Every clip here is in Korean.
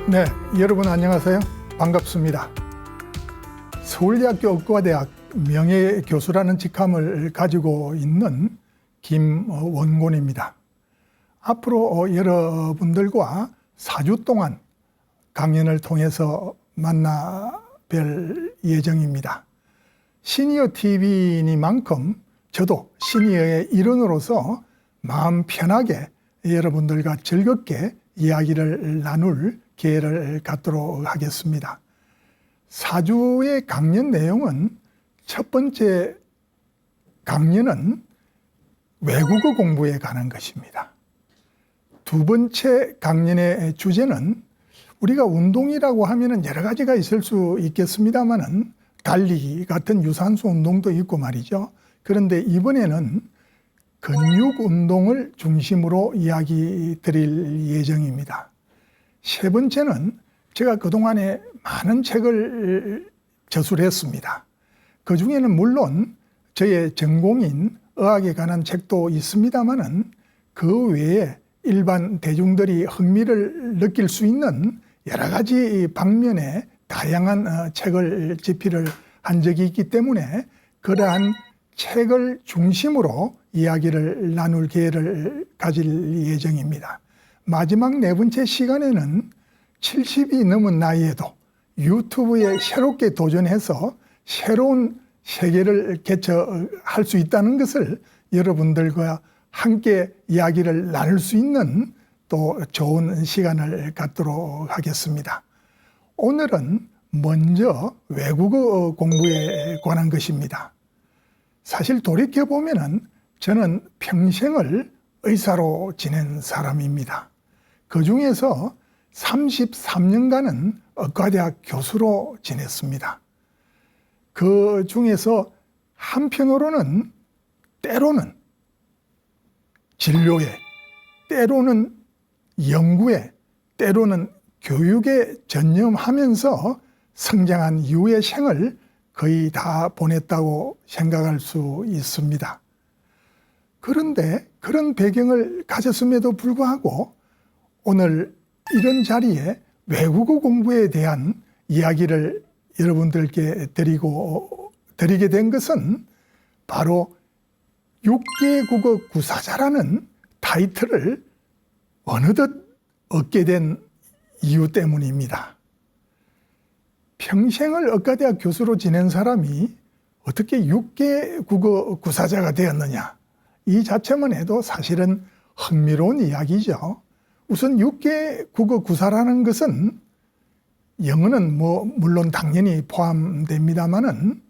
네, 여러분 안녕하세요. 반갑습니다. 서울대학교 의과대학 명예교수라는 직함을 가지고 있는 김원곤입니다. 앞으로 여러분들과 4주 동안 강연을 통해서 만나 뵐 예정입니다. 시니어 TV니만큼 저도 시니어의 일원으로서 마음 편하게 여러분들과 즐겁게 이야기를 나눌 기회를 갖도록 하겠습니다. 4주의 강연 내용은 첫 번째 강연은 외국어 공부에 관한 것입니다. 두 번째 강연의 주제는 우리가 운동이라고 하면 여러 가지가 있을 수 있겠습니다만은 달리기 같은 유산소 운동도 있고 말이죠. 그런데 이번에는 근육 운동을 중심으로 이야기 드릴 예정입니다. 세 번째는 제가 그동안에 많은 책을 저술했습니다. 그 중에는 물론 저의 전공인 의학에 관한 책도 있습니다만은 그 외에 일반 대중들이 흥미를 느낄 수 있는 여러 가지 방면의 다양한 책을 집필을 한 적이 있기 때문에 그러한 책을 중심으로 이야기를 나눌 기회를 가질 예정입니다. 마지막 네 번째 시간에는 70이 넘은 나이에도 유튜브에 새롭게 도전해서 새로운 세계를 개척할 수 있다는 것을 여러분들과 함께 이야기를 나눌 수 있는 또 좋은 시간을 갖도록 하겠습니다. 오늘은 먼저 외국어 공부에 관한 것입니다. 사실 돌이켜보면 저는 평생을 의사로 지낸 사람입니다. 그 중에서 33년간은 의과대학 교수로 지냈습니다. 그 중에서 한편으로는 때로는 진료에, 때로는 연구에, 때로는 교육에 전념하면서 성장한 이후의 생을 거의 다 보냈다고 생각할 수 있습니다. 그런데 그런 배경을 가졌음에도 불구하고 오늘 이런 자리에 외국어 공부에 대한 이야기를 여러분들께 드리게 된 것은 바로 6개 국어 구사자라는 타이틀을 어느덧 얻게 된 이유 때문입니다. 평생을 의과대학 교수로 지낸 사람이 어떻게 6개 국어 구사자가 되었느냐, 이 자체만 해도 사실은 흥미로운 이야기죠. 우선 6개 국어 구사라는 것은 영어는 물론 당연히 포함됩니다만은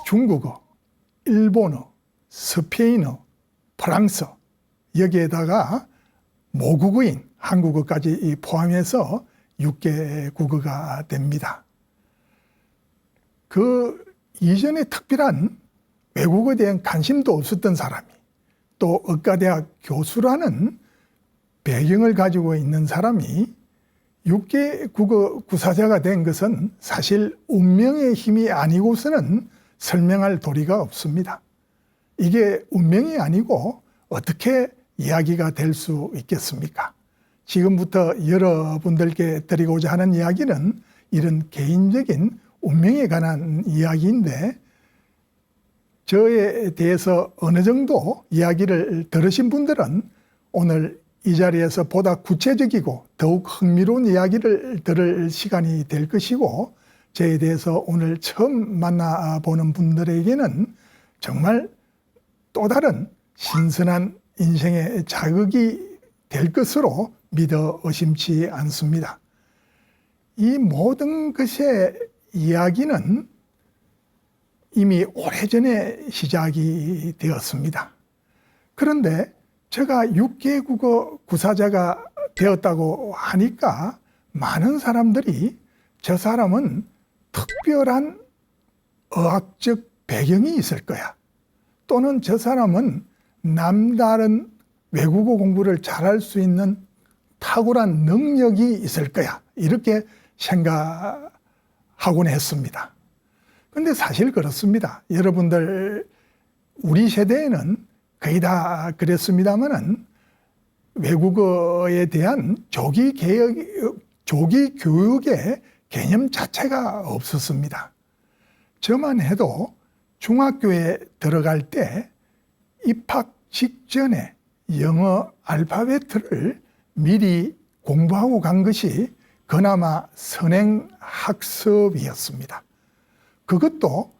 중국어, 일본어, 스페인어, 프랑스어, 여기에다가 모국어인 한국어까지 포함해서 6개 국어가 됩니다. 그 이전에 특별한 외국어에 대한 관심도 없었던 사람이 또 의과대학 교수라는 배경을 가지고 있는 사람이 6개 국어 구사자가 된 것은 사실 운명의 힘이 아니고서는 설명할 도리가 없습니다. 이게 운명이 아니고 어떻게 이야기가 될 수 있겠습니까? 지금부터 여러분들께 드리고자 하는 이야기는 이런 개인적인 운명에 관한 이야기인데 저에 대해서 어느 정도 이야기를 들으신 분들은 오늘 이 자리에서 보다 구체적이고 더욱 흥미로운 이야기를 들을 시간이 될 것이고 저에 대해서 오늘 처음 만나보는 분들에게는 정말 또 다른 신선한 인생의 자극이 될 것으로 믿어 의심치 않습니다. 이 모든 것의 이야기는 이미 오래전에 시작이 되었습니다. 그런데 제가 6개 국어 구사자가 되었다고 하니까 많은 사람들이 저 사람은 특별한 의학적 배경이 있을 거야. 또는 저 사람은 남다른 외국어 공부를 잘할 수 있는 탁월한 능력이 있을 거야. 이렇게 생각하곤 했습니다. 그런데 사실 그렇습니다. 여러분들 우리 세대에는 거의 다 그랬습니다만은 외국어에 대한 조기 교육의 개념 자체가 없었습니다. 저만 해도 중학교에 들어갈 때 입학 직전에 영어 알파벳을 미리 공부하고 간 것이 그나마 선행학습이었습니다. 그것도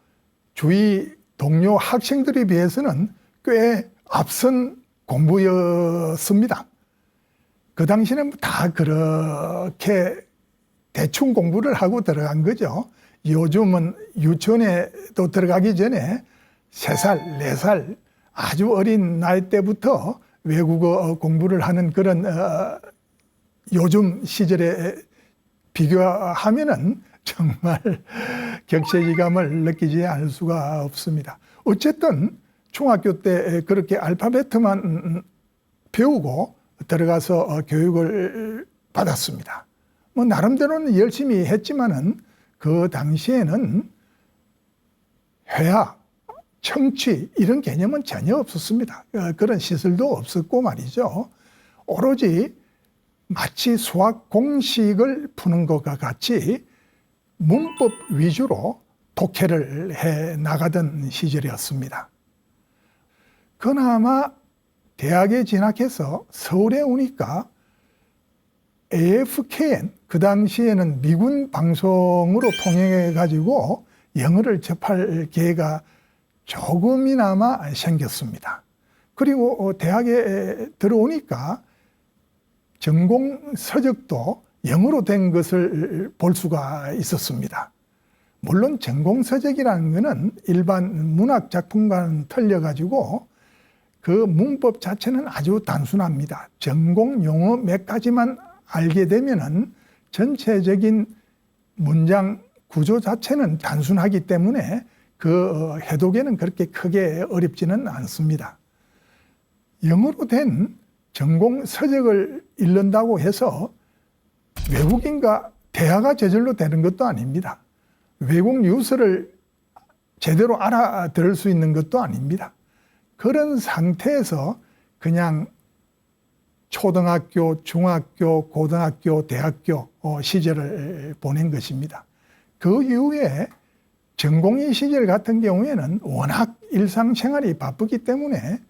주위 동료 학생들에 비해서는 꽤 앞선 공부였습니다. 그 당시에는 다 그렇게 대충 공부를 하고 들어간 거죠. 요즘은 유치원에도 들어가기 전에 3살, 4살 아주 어린 나이 때부터 외국어 공부를 하는 그런 요즘 시절에 비교하면은 정말 격세지감을 느끼지 않을 수가 없습니다. 어쨌든 중학교 때 그렇게 알파벳만 배우고 들어가서 교육을 받았습니다. 뭐 나름대로는 열심히 했지만은 그 당시에는 회화, 청취 이런 개념은 전혀 없었습니다. 그런 시설도 없었고 말이죠. 오로지 마치 수학 공식을 푸는 것과 같이 문법 위주로 독해를 해 나가던 시절이었습니다. 그나마 대학에 진학해서 서울에 오니까 AFKN, 그 당시에는 미군 방송으로 통행해 가지고 영어를 접할 기회가 조금이나마 생겼습니다. 그리고 대학에 들어오니까 전공 서적도 영어로 된 것을 볼 수가 있었습니다. 물론 전공 서적이라는 것은 일반 문학 작품과는 틀려가지고 그 문법 자체는 아주 단순합니다. 전공 용어 몇 가지만 알게 되면은 전체적인 문장 구조 자체는 단순하기 때문에 그 해독에는 그렇게 크게 어렵지는 않습니다. 영어로 된 전공 서적을 읽는다고 해서 외국인과 대화가 저절로 되는 것도 아닙니다. 외국 뉴스를 제대로 알아들을 수 있는 것도 아닙니다. 그런 상태에서 그냥 초등학교, 중학교, 고등학교, 대학교 시절을 보낸 것입니다. 그 이후에 전공의 시절 같은 경우에는 워낙 일상생활이 바쁘기 때문에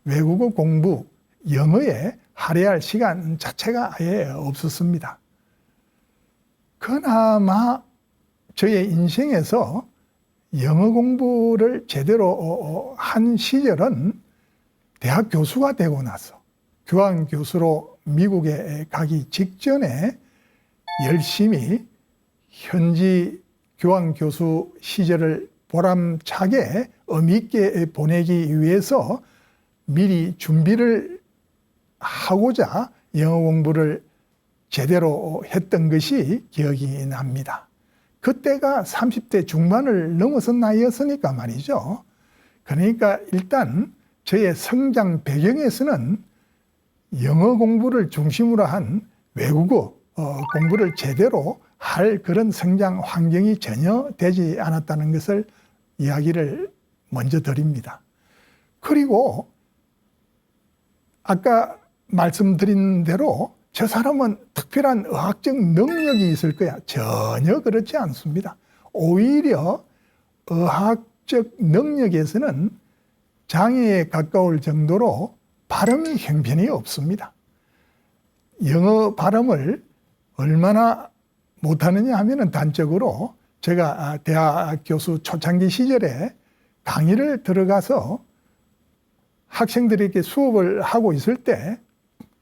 외국어 공부, 영어에 할애할 시간 자체가 아예 없었습니다. 그나마 저의 인생에서 영어 공부를 제대로 한 시절은 대학 교수가 되고 나서 교환 교수로 미국에 가기 직전에 열심히 현지 교환 교수 시절을 보람차게 의미 있게 보내기 위해서 미리 준비를 하고자 영어 공부를 제대로 했던 것이 기억이 납니다. 그때가 30대 중반을 넘어선 나이였으니까 말이죠. 그러니까 일단 저의 성장 배경에서는 영어 공부를 중심으로 한 외국어 공부를 제대로 할 그런 성장 환경이 전혀 되지 않았다는 것을 이야기를 먼저 드립니다. 그리고 아까 말씀드린 대로 저 사람은 특별한 의학적 능력이 있을 거야. 전혀 그렇지 않습니다. 오히려 의학적 능력에서는 장애에 가까울 정도로 발음이 형편이 없습니다. 영어 발음을 얼마나 못하느냐 하면은 단적으로 제가 대학 교수 초창기 시절에 강의를 들어가서 학생들에게 수업을 하고 있을 때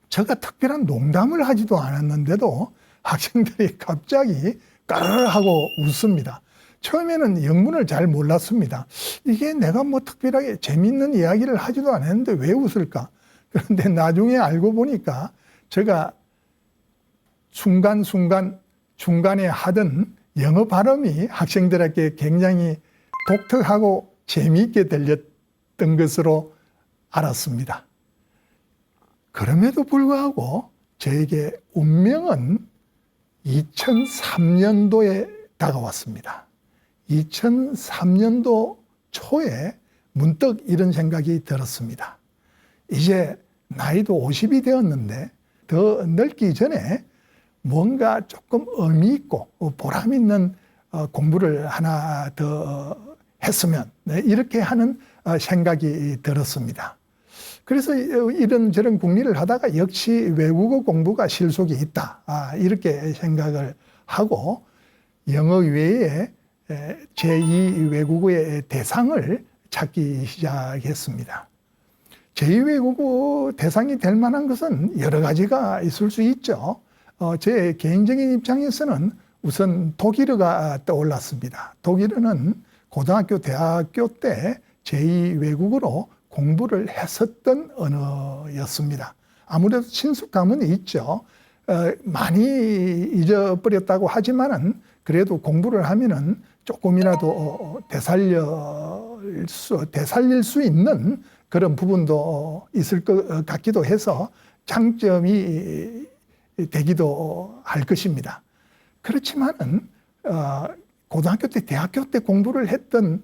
제가 특별한 농담을 하지도 않았는데도 학생들이 갑자기 까르르 하고 웃습니다. 처음에는 영문을 잘 몰랐습니다. 이게 내가 뭐 특별하게 재밌는 이야기를 하지도 않았는데 왜 웃을까? 그런데 나중에 알고 보니까 제가 순간순간 중간에 하던 영어 발음이 학생들에게 굉장히 독특하고 재미있게 들렸던 것으로 알았습니다. 그럼에도 불구하고 저에게 운명은 2003년도에 다가왔습니다. 2003년도 초에 문득 이런 생각이 들었습니다. 이제 나이도 50이 되었는데 더 늙기 전에 뭔가 조금 의미 있고 보람 있는 공부를 하나 더 했으면, 이렇게 하는 생각이 들었습니다. 그래서 이런저런 궁리를 하다가 역시 외국어 공부가 실속이 있다, 이렇게 생각을 하고 영어 외에 제2 외국어의 대상을 찾기 시작했습니다. 제2외국어 대상이 될 만한 것은 여러 가지가 있을 수 있죠. 제 개인적인 입장에서는 우선 독일어가 떠올랐습니다. 독일어는 고등학교, 대학교 때 제2외국어로 공부를 했었던 언어였습니다. 아무래도 친숙감은 있죠. 많이 잊어버렸다고 하지만은 그래도 공부를 하면은 조금이라도 되살릴 수 있는 그런 부분도 있을 것 같기도 해서 장점이 되기도 할 것입니다. 그렇지만은 고등학교 때, 대학교 때 공부를 했던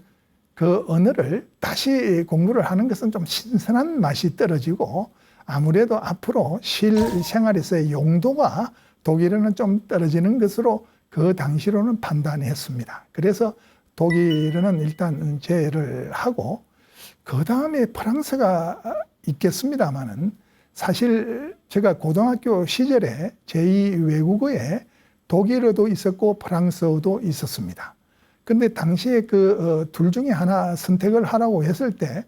그 언어를 다시 공부를 하는 것은 좀 신선한 맛이 떨어지고 아무래도 앞으로 실생활에서의 용도가 독일어는 좀 떨어지는 것으로 그 당시로는 판단했습니다. 그래서 독일어는 일단 제외를 하고 그 다음에 프랑스가 있겠습니다만은 사실 제가 고등학교 시절에 제2 외국어에 독일어도 있었고 프랑스어도 있었습니다. 근데 당시에 그 둘 중에 하나 선택을 하라고 했을 때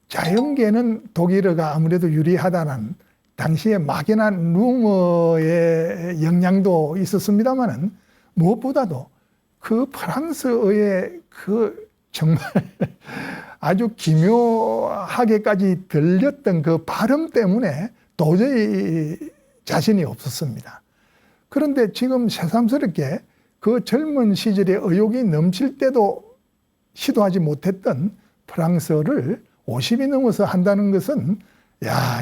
자연계는 독일어가 아무래도 유리하다는 당시에 막연한 루머의 영향도 있었습니다만은 무엇보다도 그 프랑스어의 그 정말 아주 기묘하게까지 들렸던 그 발음 때문에 도저히 자신이 없었습니다. 그런데 지금 새삼스럽게 그 젊은 시절에 의욕이 넘칠 때도 시도하지 못했던 프랑스어를 50이 넘어서 한다는 것은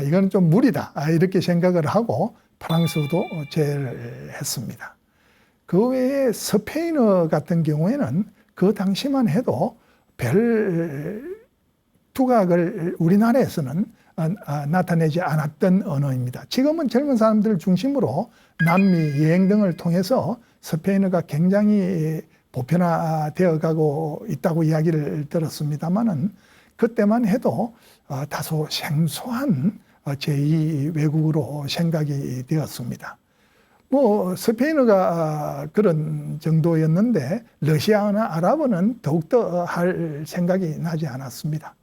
이건 좀 무리다, 이렇게 생각을 하고 프랑스어도 제외를 했습니다. 그 외에 스페인어 같은 경우에는 그 당시만 해도 별 두각을 우리나라에서는 나타내지 않았던 언어입니다. 지금은 젊은 사람들 중심으로 남미 여행 등을 통해서 스페인어가 굉장히 보편화되어 가고 있다고 이야기를 들었습니다만은 그때만 해도 다소 생소한 제2 외국어로 생각이 되었습니다. 스페인어가 그런 정도였는데 러시아어나 아랍어는 더욱더 할 생각이 나지 않았습니다.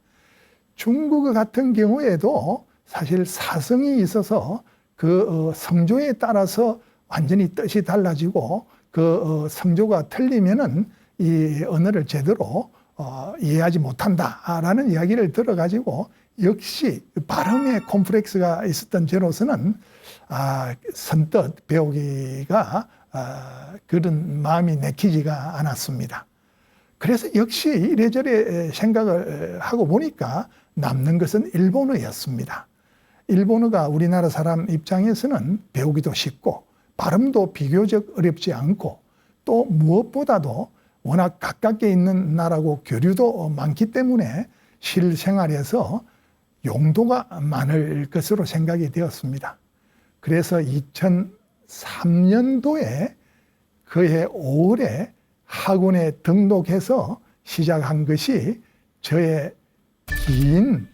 중국어 같은 경우에도 사실 사성이 있어서 그 성조에 따라서 완전히 뜻이 달라지고 그 성조가 틀리면은 이 언어를 제대로 이해하지 못한다라는 이야기를 들어가지고 역시 발음에 콤플렉스가 있었던 저로서는 선뜻 배우기가 그런 마음이 내키지가 않았습니다. 그래서 역시 이래저래 생각을 하고 보니까 남는 것은 일본어였습니다. 일본어가 우리나라 사람 입장에서는 배우기도 쉽고 발음도 비교적 어렵지 않고 또 무엇보다도 워낙 가깝게 있는 나라고 교류도 많기 때문에 실생활에서 용도가 많을 것으로 생각이 되었습니다. 그래서 2003년도에 그해 5월에 학원에 등록해서 시작한 것이 저의 긴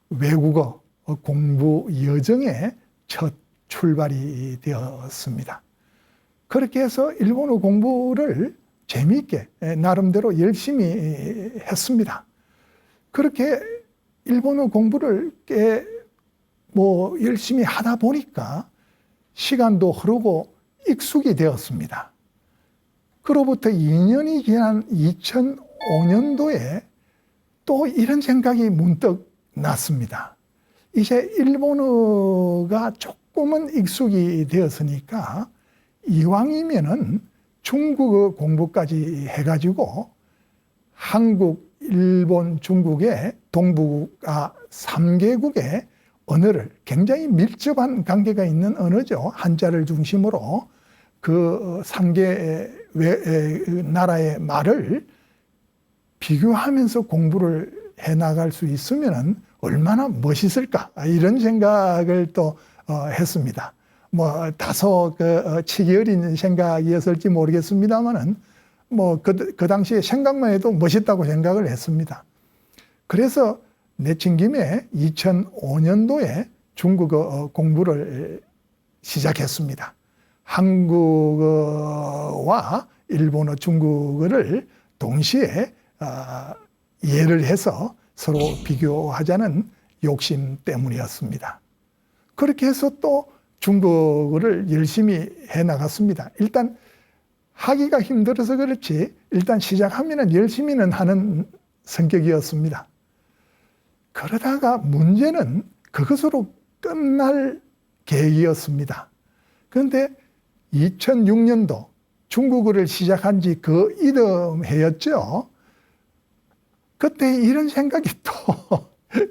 외국어 공부 여정의 첫 출발이 되었습니다. 그렇게 해서 일본어 공부를 재미있게 나름대로 열심히 했습니다. 그렇게 일본어 공부를 열심히 하다 보니까 시간도 흐르고 익숙이 되었습니다. 그로부터 2년이 지난 2005년도에 또 이런 생각이 문득 났습니다. 이제 일본어가 조금은 익숙이 되었으니까 이왕이면은 중국어 공부까지 해가지고 한국, 일본, 중국의 동북아 3개국의 언어를 굉장히 밀접한 관계가 있는 언어죠. 한자를 중심으로 그 3개 나라의 말을 비교하면서 공부를 해나갈 수 있으면 얼마나 멋있을까 이런 생각을 또 했습니다. 뭐 다소 치기 어린 생각이었을지 모르겠습니다만은 뭐 그 당시에 생각만 해도 멋있다고 생각을 했습니다. 그래서 내친 김에 2005년도에 중국어 공부를 시작했습니다. 한국어와 일본어, 중국어를 동시에 이해를 해서 서로 비교하자는 욕심 때문이었습니다. 그렇게 해서 또 중국어를 열심히 해 나갔습니다. 일단 하기가 힘들어서 그렇지 일단 시작하면 열심히는 하는 성격이었습니다. 그러다가 문제는 그것으로 끝날 계획이었습니다. 그런데 2006년도 중국어를 시작한 지 그 이듬 해였죠. 그때 이런 생각이 또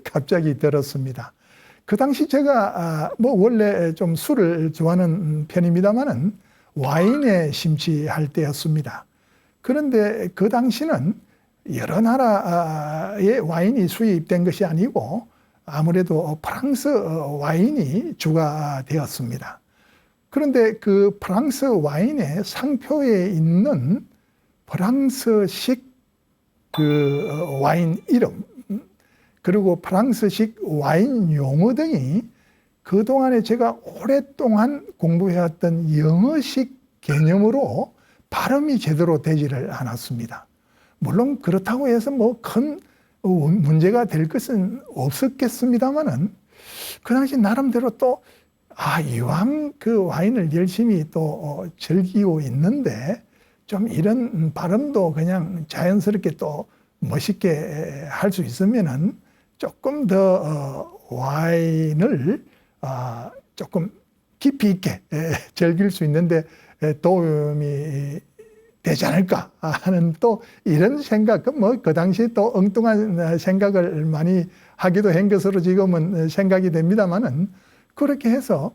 갑자기 들었습니다. 그 당시 제가 뭐 원래 좀 술을 좋아하는 편입니다만은 와인에 심취할 때였습니다. 그런데 그 당시는 여러 나라의 와인이 수입된 것이 아니고 아무래도 프랑스 와인이 주가 되었습니다. 그런데 그 프랑스 와인의 상표에 있는 프랑스식 그 와인 이름 그리고 프랑스식 와인 용어 등이 그동안에 제가 오랫동안 공부해왔던 영어식 개념으로 발음이 제대로 되지를 않았습니다. 물론 그렇다고 해서 뭐 큰 문제가 될 것은 없었겠습니다만은 그 당시 나름대로 또 이왕 그 와인을 열심히 또 즐기고 있는데 좀 이런 발음도 그냥 자연스럽게 또 멋있게 할 수 있으면은 조금 더 와인을 조금 깊이 있게 즐길 수 있는데 도움이 되지 않을까 하는 또 이런 생각, 뭐 그 당시에 또 엉뚱한 생각을 많이 하기도 한 것으로 지금은 생각이 됩니다만은 그렇게 해서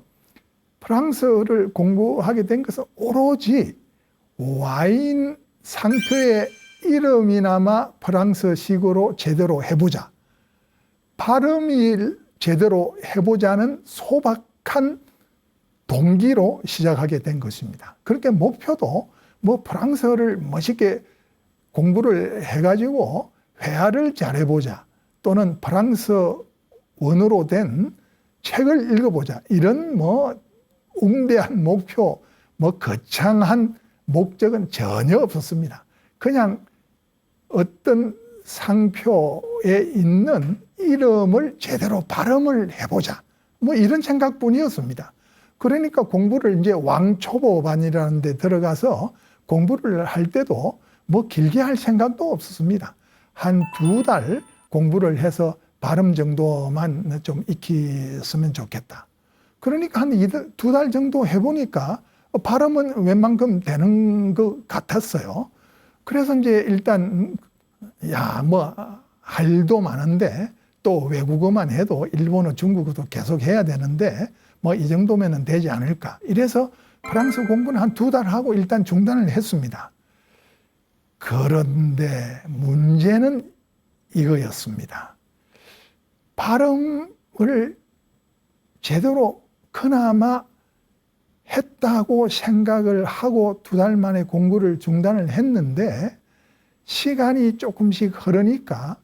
프랑스어를 공부하게 된 것은 오로지 와인 상표의 이름이나마 프랑스식으로 제대로 해보자. 발음이 제대로 해보자는 소박한 동기로 시작하게 된 것입니다. 그렇게 목표도 뭐 프랑스어를 멋있게 공부를 해가지고 회화를 잘해보자. 또는 프랑스 원어로 된 책을 읽어보자. 이런 뭐 웅대한 목표, 뭐 거창한 목적은 전혀 없었습니다. 그냥 어떤 상표에 있는 이름을 제대로 발음을 해보자. 뭐 이런 생각뿐이었습니다. 그러니까 공부를 이제 왕초보반이라는 데 들어가서 공부를 할 때도 뭐 길게 할 생각도 없었습니다. 한 2달 공부를 해서 발음 정도만 좀 익혔으면 좋겠다. 그러니까 한 2달 정도 해보니까 발음은 웬만큼 되는 것 같았어요. 그래서 이제 일단 뭐 할 일도 많은데 또 외국어만 해도 일본어, 중국어도 계속 해야 되는데 뭐 이 정도면 되지 않을까. 이래서 프랑스 공부는 한 2달 하고 일단 중단을 했습니다. 그런데 문제는 이거였습니다. 발음을 제대로 그나마 했다고 생각을 하고 2달 만에 공부를 중단을 했는데 시간이 조금씩 흐르니까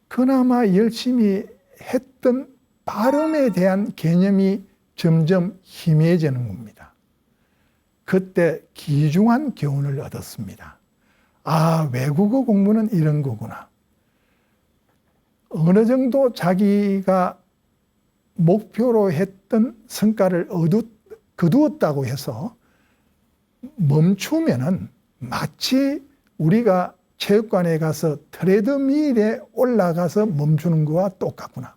그나마 열심히 했던 발음에 대한 개념이 점점 희미해지는 겁니다. 그때 귀중한 교훈을 얻었습니다. 외국어 공부는 이런 거구나. 어느 정도 자기가 목표로 했던 성과를 거두었다고 해서 멈추면은 마치 우리가 체육관에 가서 트레드밀에 올라가서 멈추는 거와 똑같구나.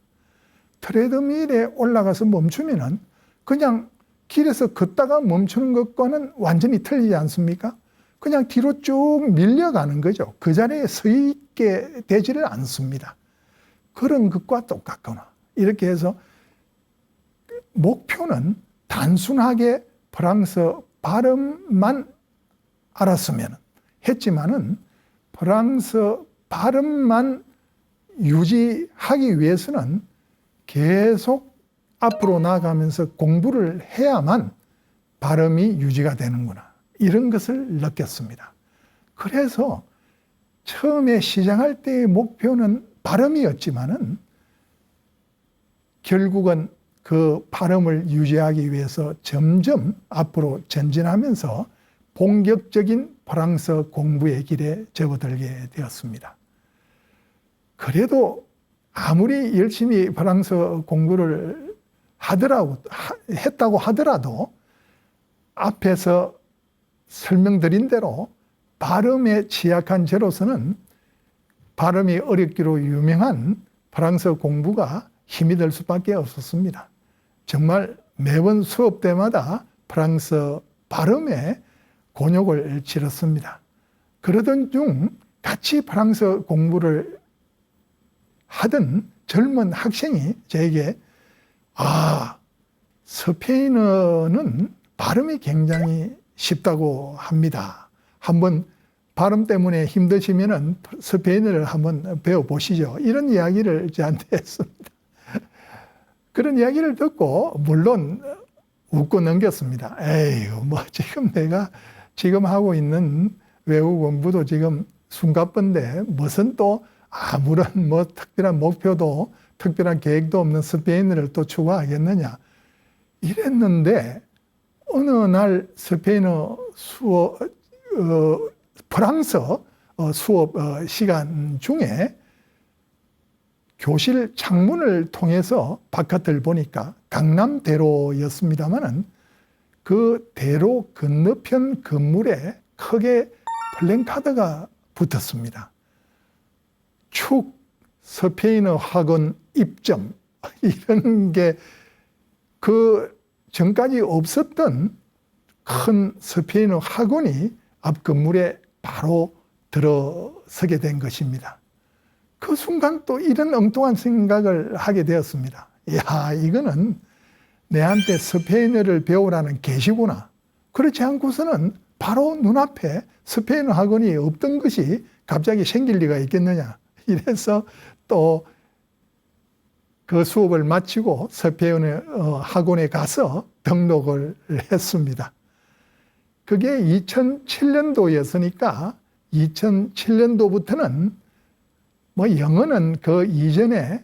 트레드밀에 올라가서 멈추면은 그냥 길에서 걷다가 멈추는 것과는 완전히 틀리지 않습니까? 그냥 뒤로 쭉 밀려가는 거죠. 그 자리에 서 있게 되지를 않습니다. 그런 것과 똑같구나. 이렇게 해서 목표는 단순하게 프랑스 발음만 알았으면 했지만은 프랑스 발음만 유지하기 위해서는 계속 앞으로 나아가면서 공부를 해야만 발음이 유지가 되는구나, 이런 것을 느꼈습니다. 그래서 처음에 시작할 때의 목표는 발음이었지만은 결국은 그 발음을 유지하기 위해서 점점 앞으로 전진하면서 본격적인 프랑스어 공부의 길에 접어들게 되었습니다. 그래도 아무리 열심히 프랑스어 공부를 했다고 하더라도 앞에서 설명드린 대로 발음에 취약한 저로서는 발음이 어렵기로 유명한 프랑스어 공부가 힘이 들 수밖에 없었습니다. 정말 매번 수업 때마다 프랑스어 발음에 곤욕을 치렀습니다. 그러던 중 같이 프랑스어 공부를 하던 젊은 학생이 저에게 스페인어는 발음이 굉장히 쉽다고 합니다. 한번 발음 때문에 힘드시면 스페인어를 한번 배워보시죠. 이런 이야기를 저한테 했습니다. 그런 이야기를 듣고 물론 웃고 넘겼습니다. 에휴, 지금 내가 지금 하고 있는 외국 공부도 지금 숨가쁜데 무슨 또 아무런 특별한 목표도 특별한 계획도 없는 스페인어를 또 추구하겠느냐, 이랬는데 어느 날 스페인어 수업, 프랑스어 수업 시간 중에 교실 창문을 통해서 바깥을 보니까 강남대로였습니다마는 그 대로 건너편 건물에 크게 플랜카드가 붙었습니다. 축 스페인어 학원 입점, 이런 게 그 전까지 없었던 큰 스페인어 학원이 앞 건물에 바로 들어서게 된 것입니다. 그 순간 또 이런 엉뚱한 생각을 하게 되었습니다. 야, 이거는 내한테 스페인어를 배우라는 계시구나. 그렇지 않고서는 바로 눈앞에 스페인어 학원이 없던 것이 갑자기 생길 리가 있겠느냐. 이래서 또 그 수업을 마치고 스페인어 학원에 가서 등록을 했습니다. 그게 2007년도였으니까 2007년도부터는 영어는 그 이전에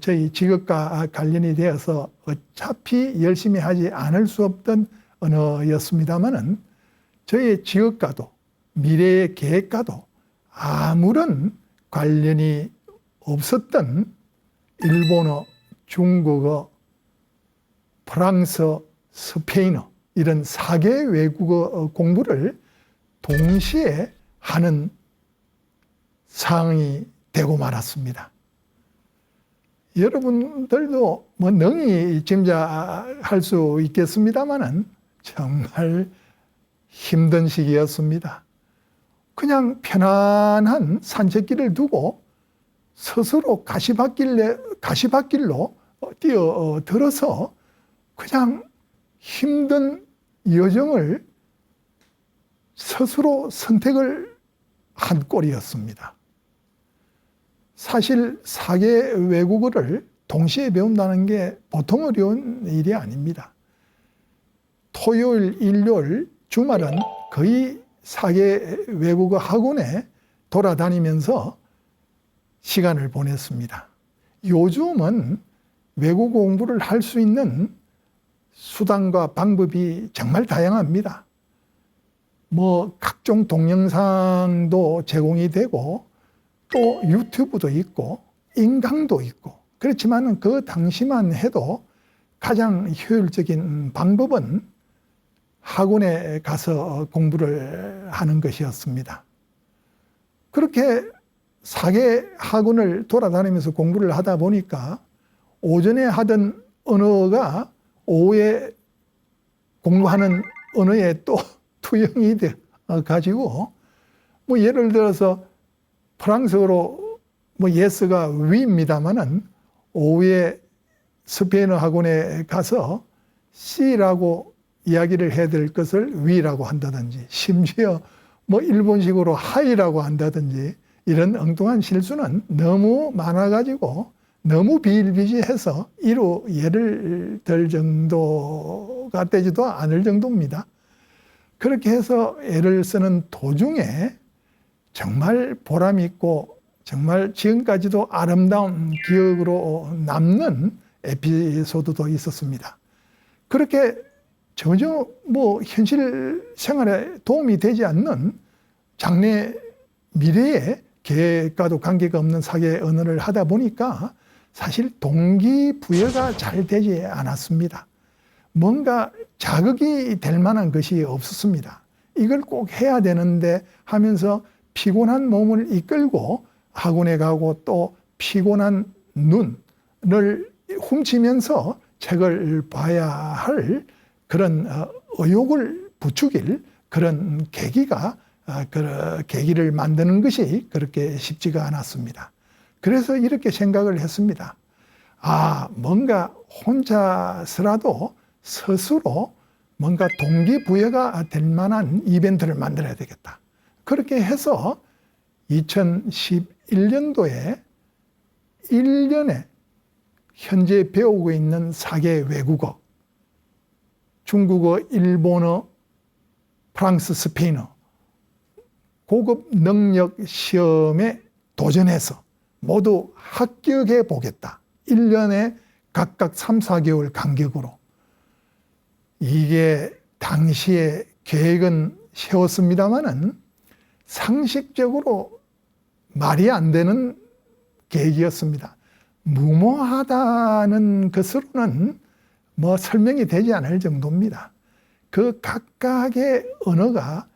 저희 직업과 관련이 되어서 어차피 열심히 하지 않을 수 없던 언어였습니다마는 저희 직업과도 미래의 계획과도 아무런 관련이 없었던 일본어, 중국어, 프랑스어, 스페인어, 이런 4개 외국어 공부를 동시에 하는 상황이 되고 말았습니다. 여러분들도 능히 짐작할 수 있겠습니다만은 정말 힘든 시기였습니다. 그냥 편안한 산책길을 두고 스스로 가시밭길로 뛰어들어서 그냥 힘든 여정을 스스로 선택을 한 꼴이었습니다. 사실 4개 외국어를 동시에 배운다는 게 보통 어려운 일이 아닙니다. 토요일, 일요일, 주말은 거의 4개 외국어 학원에 돌아다니면서 시간을 보냈습니다. 요즘은 외국어 공부를 할 수 있는 수단과 방법이 정말 다양합니다. 각종 동영상도 제공이 되고 또 유튜브도 있고 인강도 있고, 그렇지만 그 당시만 해도 가장 효율적인 방법은 학원에 가서 공부를 하는 것이었습니다. 그렇게 4개 학원을 돌아다니면서 공부를 하다 보니까 오전에 하던 언어가 오후에 공부하는 언어에 또 투영이 돼 가지고 예를 들어서 프랑스어로 예스가 위입니다마는 오후에 스페인어 학원에 가서 C라고 이야기를 해야 될 것을 위라고 한다든지, 심지어 일본식으로 하이라고 한다든지, 이런 엉뚱한 실수는 너무 많아가지고 너무 비일비재해서 이루 예를 들 정도가 되지도 않을 정도입니다. 그렇게 해서 애를 쓰는 도중에 정말 보람 있고 정말 지금까지도 아름다운 기억으로 남는 에피소드도 있었습니다. 그렇게 전혀 뭐 현실 생활에 도움이 되지 않는 장래 미래에 계획과도 관계가 없는 사계 언어를 하다 보니까 사실 동기부여가 잘 되지 않았습니다. 뭔가 자극이 될 만한 것이 없었습니다. 이걸 꼭 해야 되는데 하면서 피곤한 몸을 이끌고 학원에 가고 또 피곤한 눈을 훔치면서 책을 봐야 할 그런 의욕을 부추길 그런 계기를 만드는 것이 그렇게 쉽지가 않았습니다. 그래서 이렇게 생각을 했습니다. 뭔가 혼자서라도 스스로 뭔가 동기부여가 될 만한 이벤트를 만들어야 되겠다. 그렇게 해서 2011년도에 1년에 현재 배우고 있는 4개 외국어, 중국어, 일본어, 프랑스, 스페인어 고급 능력 시험에 도전해서 모두 합격해 보겠다. 1년에 각각 3, 4개월 간격으로. 이게 당시에 계획은 세웠습니다마는 상식적으로 말이 안 되는 계획이었습니다. 무모하다는 것으로는 뭐 설명이 되지 않을 정도입니다. 그 각각의 언어가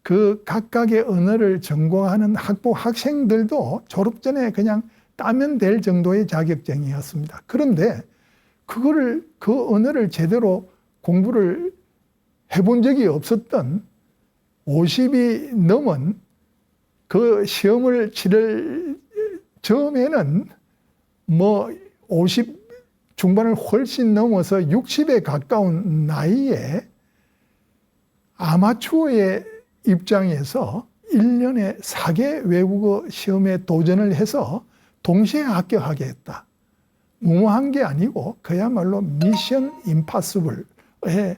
그 각각의 언어를 전공하는 학생들도 졸업 전에 그냥 따면 될 정도의 자격증이었습니다. 그런데 그 언어를 제대로 공부를 해본 적이 없었던 50이 넘은 그 시험을 치를 처음에는 뭐 50 중반을 훨씬 넘어서 60에 가까운 나이에 아마추어의 입장에서 1년에 4개 외국어 시험에 도전을 해서 동시에 합격하게 했다. 무모한 게 아니고 그야말로 미션 임파서블의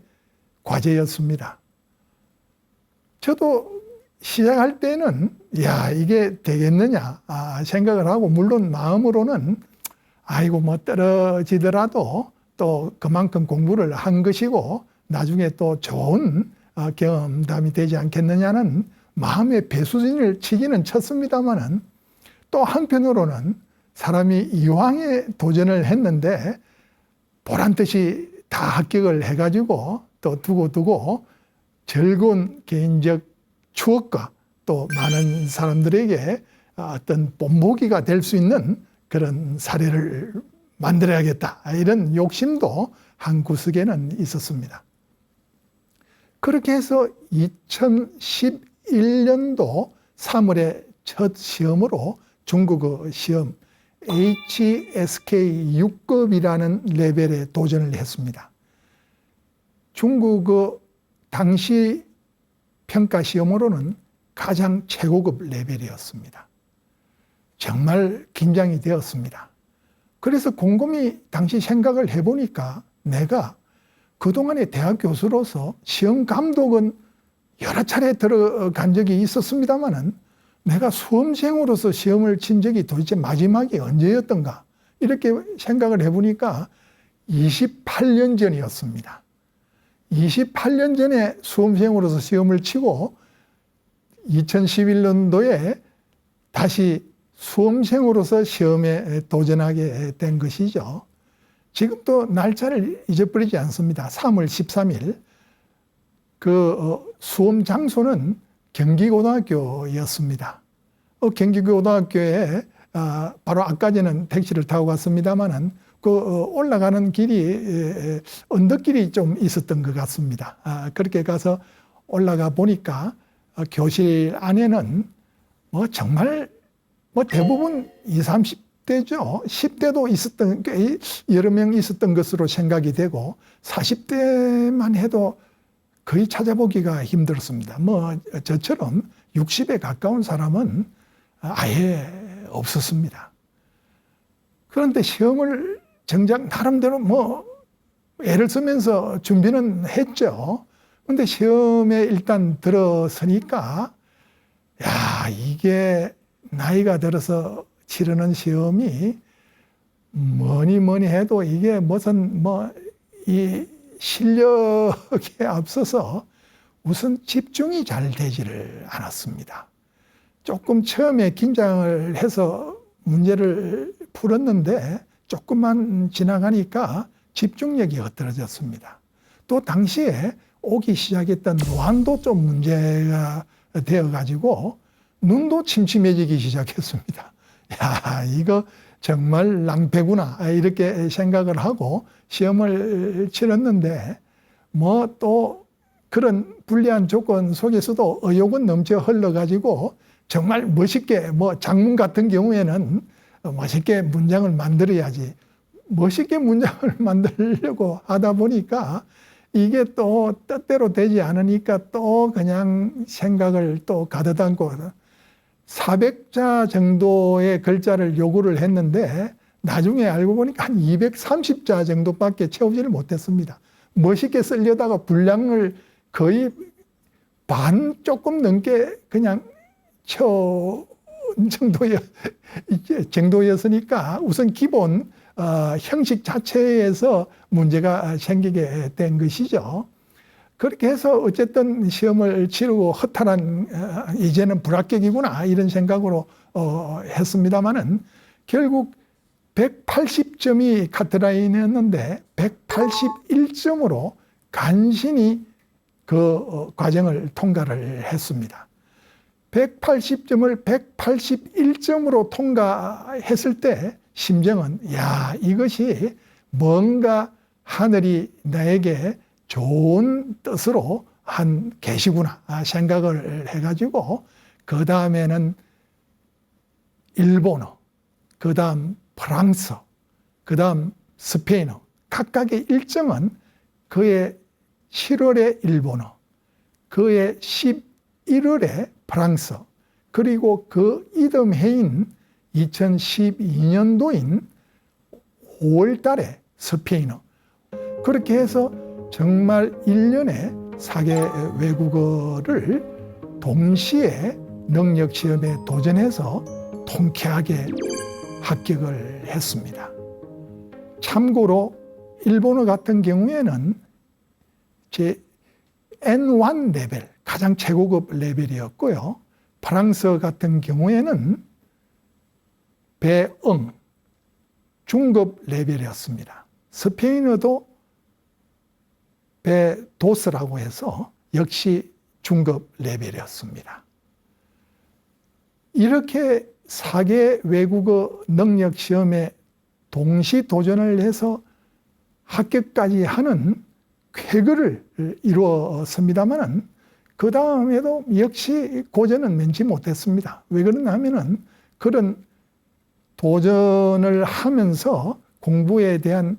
과제였습니다. 저도 시작할 때는 이게 되겠느냐 생각을 하고 물론 마음으로는 아이고 뭐 떨어지더라도 또 그만큼 공부를 한 것이고 나중에 또 좋은 경험담이 되지 않겠느냐는 마음의 배수진을 치기는 쳤습니다마는 또 한편으로는 사람이 이왕에 도전을 했는데 보란듯이 다 합격을 해가지고 또 두고 즐거운 개인적 추억과 또 많은 사람들에게 어떤 본보기가 될 수 있는 그런 사례를 만들어야겠다. 이런 욕심도 한 구석에는 있었습니다. 그렇게 해서 2011년도 3월에 첫 시험으로 중국어 시험 HSK 6급이라는 레벨에 도전을 했습니다. 중국어 당시 평가 시험으로는 가장 최고급 레벨이었습니다. 정말 긴장이 되었습니다. 그래서 곰곰이 당시 생각을 해보니까 내가 그동안의 대학 교수로서 시험 감독은 여러 차례 들어간 적이 있었습니다마는 내가 수험생으로서 시험을 친 적이 도대체 마지막이 언제였던가 이렇게 생각을 해보니까 28년 전이었습니다. 28년 전에 수험생으로서 시험을 치고 2011년도에 다시 수험생으로서 시험에 도전하게 된 것이죠. 지금도 날짜를 잊어버리지 않습니다. 3월 13일 그 수험 장소는 경기고등학교였습니다. 경기고등학교에 바로 아까 전에 택시를 타고 갔습니다마는 그 올라가는 길이 언덕길이 좀 있었던 것 같습니다. 그렇게 가서 올라가 보니까 교실 안에는 뭐 정말 뭐 대부분 20, 30대죠. 10대도 있었던, 여러 명 있었던 것으로 생각이 되고 40대만 해도 거의 찾아보기가 힘들었습니다. 뭐 저처럼 60에 가까운 사람은 아예 없었습니다. 그런데 시험을 정작 나름대로 뭐 애를 쓰면서 준비는 했죠. 그런데 시험에 일단 들어서니까 야, 이게 나이가 들어서 치르는 시험이 뭐니 해도 이게 무슨 이 실력에 앞서서 우선 집중이 잘 되지를 않았습니다. 조금 처음에 긴장을 해서 문제를 풀었는데 조금만 지나가니까 집중력이 흐트러졌습니다. 또 당시에 오기 시작했던 노안도 좀 문제가 되어가지고 눈도 침침해지기 시작했습니다. 야, 이거 정말 낭패구나 이렇게 생각을 하고 시험을 치렀는데 뭐 또 그런 불리한 조건 속에서도 의욕은 넘쳐 흘러가지고 정말 멋있게 장문 같은 경우에는 멋있게 문장을 만들어야지 멋있게 문장을 만들려고 하다 보니까 이게 또 뜻대로 되지 않으니까 또 그냥 생각을 또 가득 안고 400자 정도의 글자를 요구를 했는데 나중에 알고 보니까 한 230자 정도밖에 채우지를 못했습니다. 멋있게 쓰려다가 분량을 거의 반 조금 넘게 그냥 채운 정도였으니까 우선 기본 형식 자체에서 문제가 생기게 된 것이죠. 그렇게 해서 어쨌든 시험을 치르고 허탈한 이제는 불합격이구나 이런 생각으로 했습니다마는 결국 180점이 카트라인이었는데 181점으로 간신히 그 과정을 통과를 했습니다. 180점을 181점으로 통과했을 때 심정은 야, 이것이 뭔가 하늘이 나에게 좋은 뜻으로 한 계시구나 생각을 해가지고 그 다음에는 일본어, 그 다음 프랑스어, 그 다음 스페인어 각각의 일정은 그의 7월에 일본어, 그의 11월에 프랑스어, 그리고 그 이듬해인 2012년도인 5월 달에 스페인어. 그렇게 해서 정말 1년에 4개 외국어를 동시에 능력시험에 도전해서 통쾌하게 합격을 했습니다. 참고로 일본어 같은 경우에는 제 N1 레벨, 가장 최고급 레벨이었고요. 프랑스어 같은 경우에는 배응, 중급 레벨이었습니다. 스페인어도 배도스라고 해서 역시 중급 레벨이었습니다. 이렇게 4개 외국어 능력 시험에 동시 도전을 해서 합격까지 하는 쾌거를 이루었습니다만은 그 다음에도 역시 고전은 면치 못했습니다. 왜 그러냐 하면은 그런 도전을 하면서 공부에 대한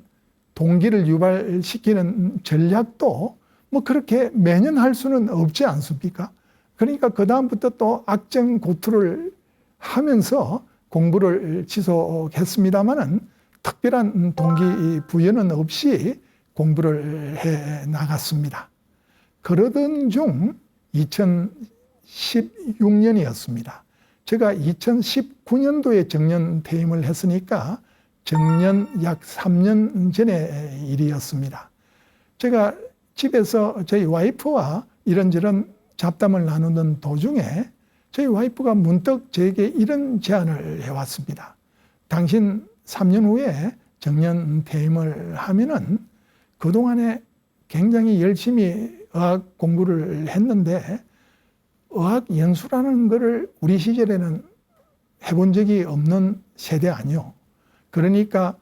동기를 유발시키는 전략도 뭐 그렇게 매년 할 수는 없지 않습니까? 그러니까 그 다음부터 또 악정고투를 하면서 공부를 지속했습니다마는 특별한 동기 부여는 없이 공부를 해 나갔습니다. 그러던 중 2016년이었습니다. 제가 2019년도에 정년 퇴임을 했으니까 정년 약 3년 전의 일이었습니다. 제가 집에서 저희 와이프와 이런저런 잡담을 나누는 도중에 저희 와이프가 문득 저에게 이런 제안을 해왔습니다. 당신 3년 후에 정년 퇴임을 하면은 그동안에 굉장히 열심히 어학 공부를 했는데 어학 연수라는 거를 우리 시절에는 해본 적이 없는 세대 아니요. 그러니까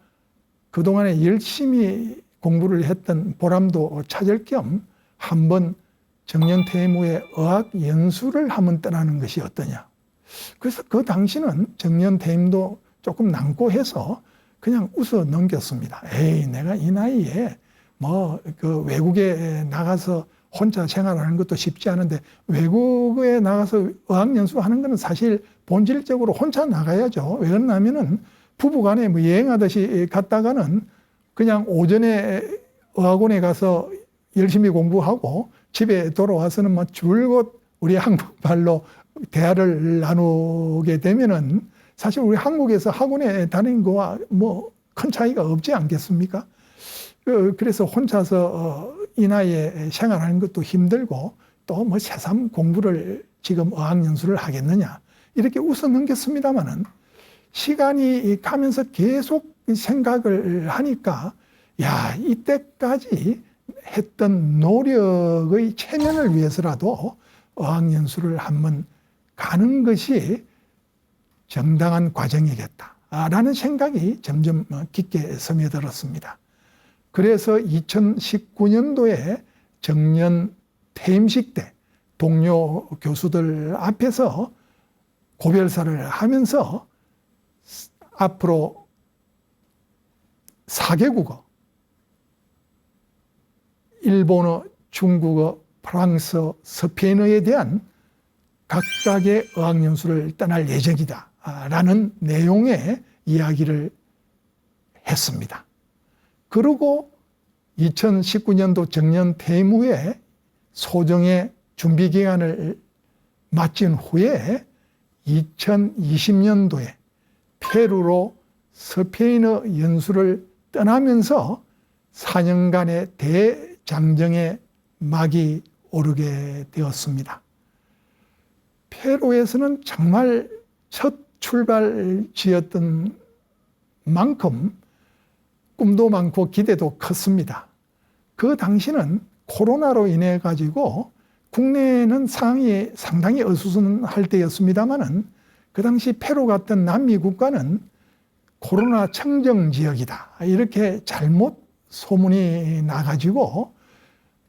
그동안에 열심히 공부를 했던 보람도 찾을 겸 한번 정년 퇴임 후에 어학 연수를 한번 떠나는 것이 어떠냐. 그래서 그 당시는 정년 퇴임도 조금 난고해서 그냥 웃어 넘겼습니다. 에이, 내가 이 나이에 그 외국에 나가서 혼자 생활하는 것도 쉽지 않은데 외국에 나가서 어학연수 하는 것은 사실 본질적으로 혼자 나가야죠. 왜 그러냐면은 부부간에 뭐 여행하듯이 갔다가는 그냥 오전에 어학원에 가서 열심히 공부하고 집에 돌아와서는 뭐 줄곧 우리 한국말로 대화를 나누게 되면은 사실 우리 한국에서 학원에 다니는 거와 뭐 큰 차이가 없지 않겠습니까? 그래서 혼자서 이 나이에 생활하는 것도 힘들고 또 뭐 새삼 공부를 지금 어학연수를 하겠느냐 이렇게 웃어 넘겼습니다마는 시간이 가면서 계속 생각을 하니까 야, 이때까지 했던 노력의 체면을 위해서라도 어학연수를 한번 가는 것이 정당한 과정이겠다라는 생각이 점점 깊게 스며들었습니다. 그래서 2019년도에 정년 퇴임식 때 동료 교수들 앞에서 고별사를 하면서 앞으로 4개국어, 일본어, 중국어, 프랑스어, 스페인어에 대한 각각의 어학연수를 떠날 예정이다 라는 내용의 이야기를 했습니다. 그리고 2019년도 정년 퇴임 후에 소정의 준비 기간을 마친 후에 2020년도에 페루로 스페인어 연수를 떠나면서 4년간의 대장정의 막이 오르게 되었습니다. 페루에서는 정말 첫 출발지였던 만큼 꿈도 많고 기대도 컸습니다. 그 당시는 코로나로 인해 가지고 국내에는 상황이 상당히 어수선할 때였습니다마는 그 당시 페루 같은 남미 국가는 코로나 청정 지역이다 이렇게 잘못 소문이 나가지고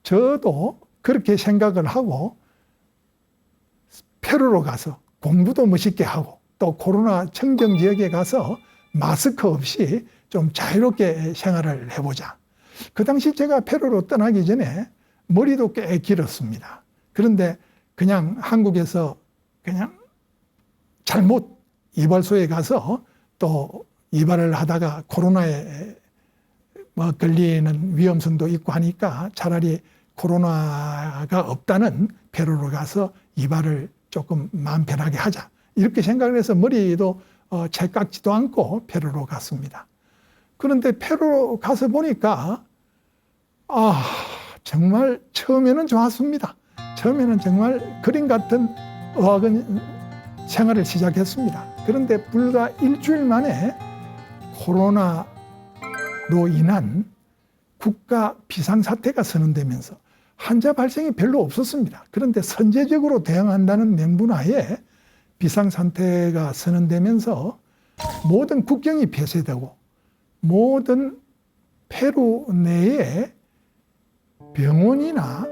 저도 그렇게 생각을 하고 페루로 가서 공부도 멋있게 하고 또 코로나 청정 지역에 가서 마스크 없이 좀 자유롭게 생활을 해보자. 그 당시 제가 페루로 떠나기 전에 머리도 꽤 길었습니다. 그런데 그냥 한국에서 그냥 잘못 이발소에 가서 또 이발을 하다가 코로나에 뭐 걸리는 위험성도 있고 하니까 차라리 코로나가 없다는 페루로 가서 이발을 조금 마음 편하게 하자. 이렇게 생각을 해서 머리도 채 깎지도 않고 페루로 갔습니다. 그런데 페루 가서 보니까 정말 처음에는 좋았습니다. 처음에는 정말 그림 같은 어학원 생활을 시작했습니다. 그런데 불과 일주일 만에 코로나로 인한 국가 비상사태가 선언되면서 환자 발생이 별로 없었습니다. 그런데 선제적으로 대응한다는 명분하에 비상사태가 선언되면서 모든 국경이 폐쇄되고 모든 페루 내에 병원이나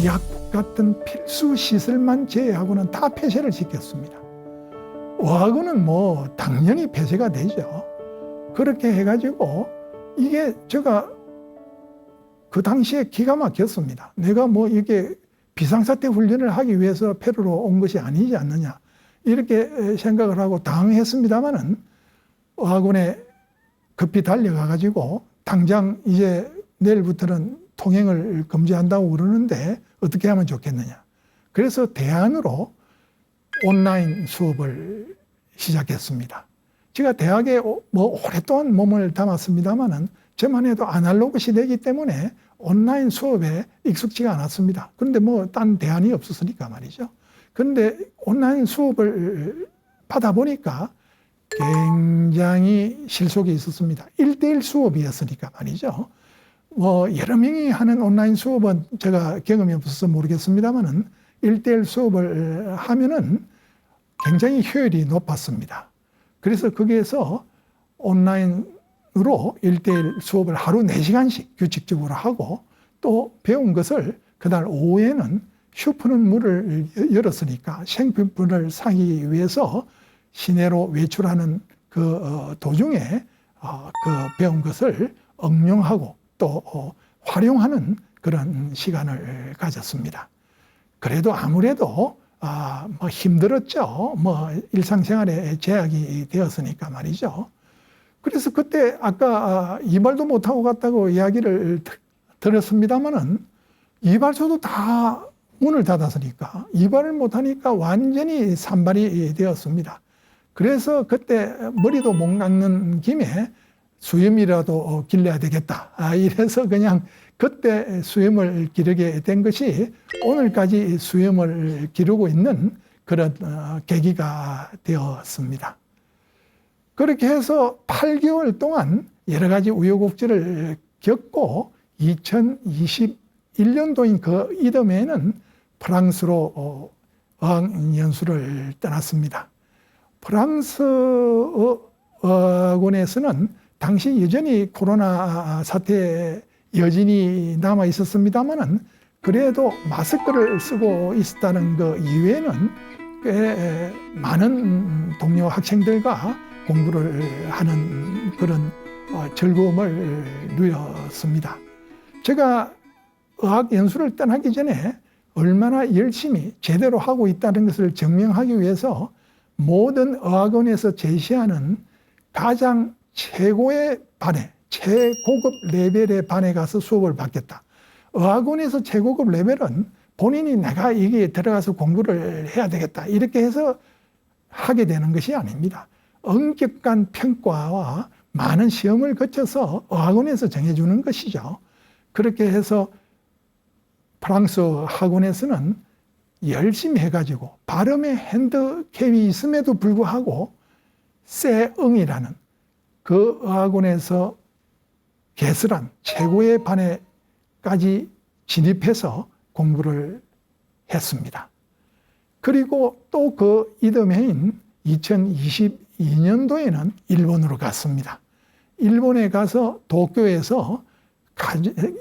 약국 같은 필수 시설만 제외하고는 다 폐쇄를 시켰습니다. 어학원은 뭐 당연히 폐쇄가 되죠. 그렇게 해가지고 이게 제가 그 당시에 기가 막혔습니다. 내가 뭐 이게 비상사태 훈련을 하기 위해서 페루로 온 것이 아니지 않느냐 이렇게 생각을 하고 당황했습니다마는 어학원에 급히 달려가가지고 당장 이제 내일부터는 통행을 금지한다고 그러는데 어떻게 하면 좋겠느냐. 그래서 대안으로 온라인 수업을 시작했습니다. 제가 대학에 뭐 오랫동안 몸을 담았습니다마는 저만 해도 아날로그 시대이기 때문에 온라인 수업에 익숙지가 않았습니다. 그런데 뭐 딴 대안이 없었으니까 말이죠. 그런데 온라인 수업을 받아보니까 굉장히 실속이 있었습니다. 1대1 수업이었으니까 말이죠. 뭐 여러 명이 하는 온라인 수업은 제가 경험이 없어서 모르겠습니다만은 1대1 수업을 하면은 굉장히 효율이 높았습니다. 그래서 거기에서 온라인으로 1대1 수업을 하루 4시간씩 규칙적으로 하고 또 배운 것을 그날 오후에는 슈퍼는 문을 열었으니까 생필품을 사기 위해서 시내로 외출하는 그 도중에 그 배운 것을 응용하고 또 활용하는 그런 시간을 가졌습니다. 그래도 아무래도 뭐 힘들었죠. 뭐 일상생활에 제약이 되었으니까 말이죠. 그래서 그때 아까 이발도 못하고 갔다고 이야기를 들었습니다마는 이발소도 다 문을 닫았으니까 이발을 못하니까 완전히 산발이 되었습니다. 그래서 그때 머리도 못 깎는 김에 수염이라도 길러야 되겠다. 이래서 그냥 그때 수염을 기르게 된 것이 오늘까지 수염을 기르고 있는 그런 계기가 되었습니다. 그렇게 해서 8개월 동안 여러 가지 우여곡절을 겪고 2021년도인 그 이듬해에는 프랑스로 어학연수를 떠났습니다. 프랑스 어학원에서는 당시 여전히 코로나 사태 여진이 남아 있었습니다만은 그래도 마스크를 쓰고 있었다는 그 이외에는 꽤 많은 동료 학생들과 공부를 하는 그런 즐거움을 누렸습니다. 제가 어학 연수를 떠나기 전에 얼마나 열심히 제대로 하고 있다는 것을 증명하기 위해서 모든 어학원에서 제시하는 가장 최고의 반에, 최고급 레벨의 반에 가서 수업을 받겠다. 어학원에서 최고급 레벨은 본인이 내가 이게 들어가서 공부를 해야 되겠다. 이렇게 해서 하게 되는 것이 아닙니다. 엄격한 평가와 많은 시험을 거쳐서 어학원에서 정해주는 것이죠. 그렇게 해서 프랑스 학원에서는 열심히 해가지고 발음에 핸드캡이 있음에도 불구하고 세응이라는 그 어학원에서 개설한 최고의 반에까지 진입해서 공부를 했습니다. 그리고 또 그 이듬해인 2022년도에는 일본으로 갔습니다. 일본에 가서 도쿄에서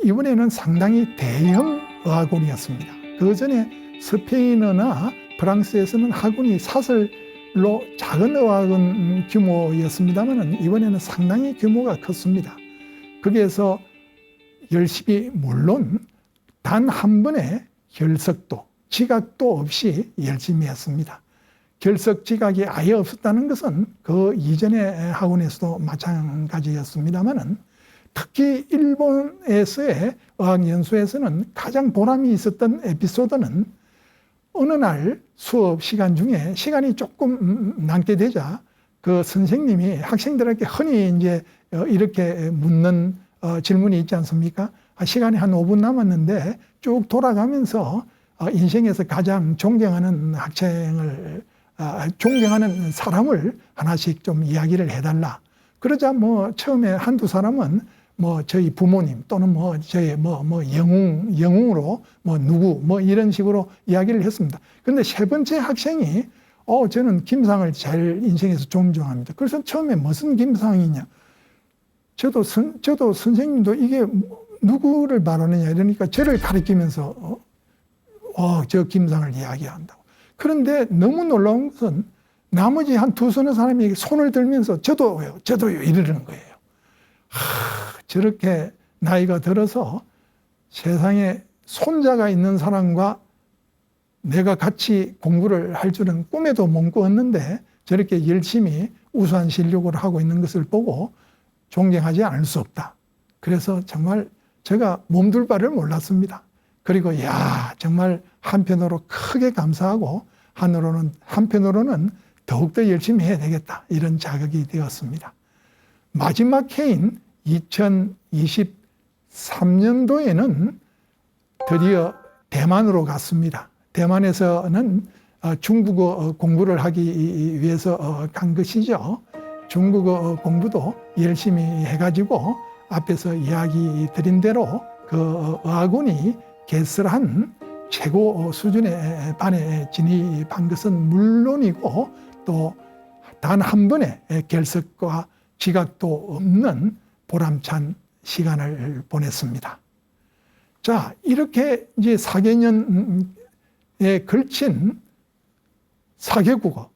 이번에는 상당히 대형 어학원이었습니다. 그 전에 스페인어나 프랑스에서는 학원이 사설로 작은 어학원 규모였습니다만 이번에는 상당히 규모가 컸습니다. 거기에서 열심히 물론 단 한 번의 결석도 지각도 없이 열심히 했습니다. 결석 지각이 아예 없었다는 것은 그 이전의 학원에서도 마찬가지였습니다만은 특히 일본에서의 어학연수에서는 가장 보람이 있었던 에피소드는 어느 날 수업 시간 중에 시간이 조금 남게 되자 그 선생님이 학생들에게 흔히 이제 이렇게 묻는 질문이 있지 않습니까? 시간이 한 5분 남았는데 쭉 돌아가면서 인생에서 가장 존경하는 학생을 존경하는 사람을 하나씩 좀 이야기를 해달라. 그러자 뭐 처음에 한두 사람은 뭐 저희 부모님 또는 뭐 저희 영웅으로 뭐 누구 뭐 이런 식으로 이야기를 했습니다. 그런데 세 번째 학생이 저는 김상을 제일 인생에서 존경합니다. 그래서 처음에 무슨 김상이냐. 저도 선생님도 이게 누구를 말하느냐 이러니까 저를 가리키면서 저 김상을 이야기한다고. 그런데 너무 놀라운 것은 나머지 한 두서너 사람이 손을 들면서 저도요 이러는 거예요. 저렇게 나이가 들어서 세상에 손자가 있는 사람과 내가 같이 공부를 할 줄은 꿈에도 못 꾸었는데 저렇게 열심히 우수한 실력을 하고 있는 것을 보고 존경하지 않을 수 없다. 그래서 정말 제가 몸둘 바를 몰랐습니다. 그리고 정말 한편으로 크게 감사하고 한편으로는 더욱더 열심히 해야 되겠다. 이런 자극이 되었습니다. 마지막 해인 2023년도에는 드디어 대만으로 갔습니다. 대만에서는 중국어 공부를 하기 위해서 간 것이죠. 중국어 공부도 열심히 해가지고 앞에서 이야기 드린 대로 그 어학원이 개설한 최고 수준의 반에 진입한 것은 물론이고 또 단 한 번의 결석과 지각도 없는 보람찬 시간을 보냈습니다. 자, 이렇게 이제 4개년에 걸친 4개국어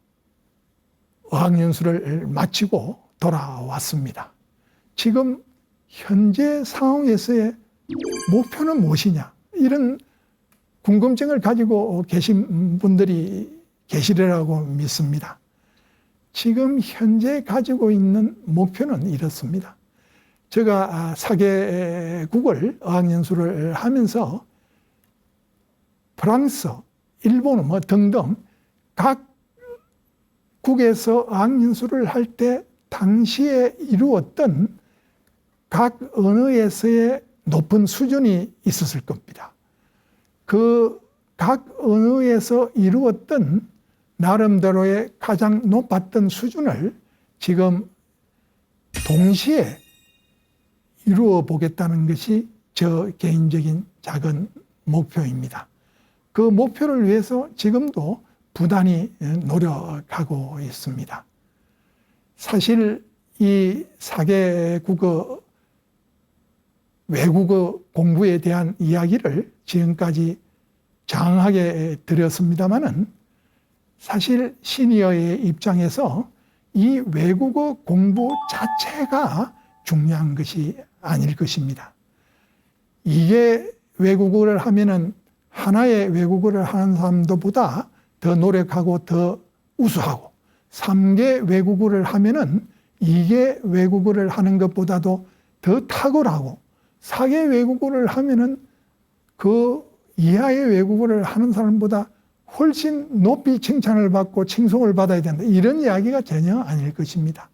어학연수를 마치고 돌아왔습니다. 지금 현재 상황에서의 목표는 무엇이냐? 이런 궁금증을 가지고 계신 분들이 계시리라고 믿습니다. 지금 현재 가지고 있는 목표는 이렇습니다. 제가 사개국을 어학연수를 하면서 프랑스, 일본 뭐 등등 각 국에서 어학연수를 할 때 당시에 이루었던 각 언어에서의 높은 수준이 있었을 겁니다. 그 각 언어에서 이루었던 나름대로의 가장 높았던 수준을 지금 동시에 이루어 보겠다는 것이 저 개인적인 작은 목표입니다. 그 목표를 위해서 지금도 부단히 노력하고 있습니다. 사실 이 4개국어 외국어 공부에 대한 이야기를 지금까지 장하게 드렸습니다마는 사실 시니어의 입장에서 이 외국어 공부 자체가 중요한 것이 아닐 것입니다. 이게 외국어를 하면은 하나의 외국어를 하는 사람들보다 더 노력하고 더 우수하고 3개 외국어를 하면은 2개 외국어를 하는 것보다도 더 탁월하고 4개 외국어를 하면은 그 이하의 외국어를 하는 사람보다 훨씬 높이 칭찬을 받고 칭송을 받아야 된다. 이런 이야기가 전혀 아닐 것입니다.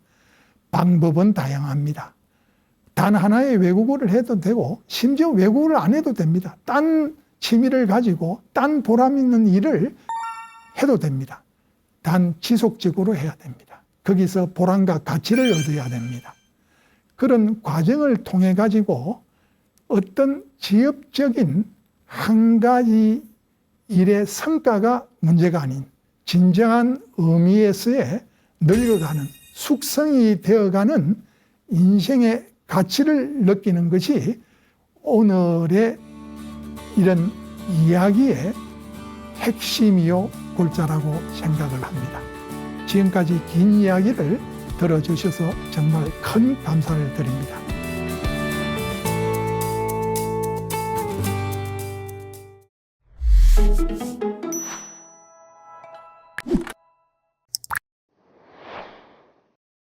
방법은 다양합니다. 단 하나의 외국어를 해도 되고 심지어 외국어를 안 해도 됩니다. 딴 취미를 가지고 딴 보람 있는 일을 해도 됩니다. 단 지속적으로 해야 됩니다. 거기서 보람과 가치를 얻어야 됩니다. 그런 과정을 통해 가지고 어떤 지엽적인 한 가지 일의 성과가 문제가 아닌 진정한 의미에서의 늙어가는 숙성이 되어가는 인생의 가치를 느끼는 것이 오늘의 이런 이야기의 핵심이요 골자라고 생각을 합니다. 지금까지 긴 이야기를 들어주셔서 정말 큰 감사를 드립니다.